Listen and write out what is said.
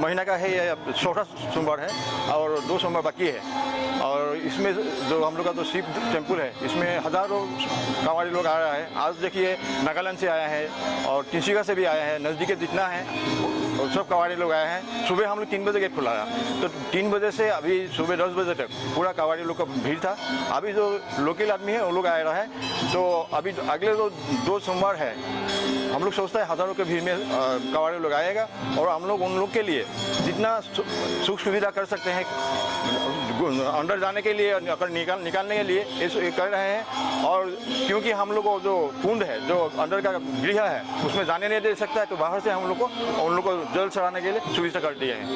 महीना का है, ये चौथा सोमवार है और 2 सोमवार बाकी है। और इसमें जो हम लोग का जो शिव टेम्पल है, इसमें हज़ारों कांवड़ी लोग आ रहा है। आज देखिए नागालैंड से आया है और तिनसुकिया से भी आया है, नज़दीक जितना है और सब कांवड़ी लोग आए हैं। सुबह हम लोग 3 बजे गेट खुलाया, तो 3 बजे से अभी सुबह 10 बजे तक पूरा कांवड़ी लोग का भीड़ था। अभी जो लोकल आदमी है वो लोग आ रहा है, तो अभी अगले जो 2 सोमवार है हम लोग सोचते हैं हज़ारों के भीड़ में कांवड़ी लोग आएगा और हम लोग उन लोग के लिए जितना सुख सुविधा कर सकते हैं अंदर जाने के लिए, निकालने के लिए ये कर रहे हैं। और क्योंकि हम लोग को जो कुंड है, जो अंदर का गृह है, उसमें जाने नहीं दे सकता है, तो बाहर से हम लोग को उन लोग को जल चढ़ाने के लिए सुविधा कर दिए हैं।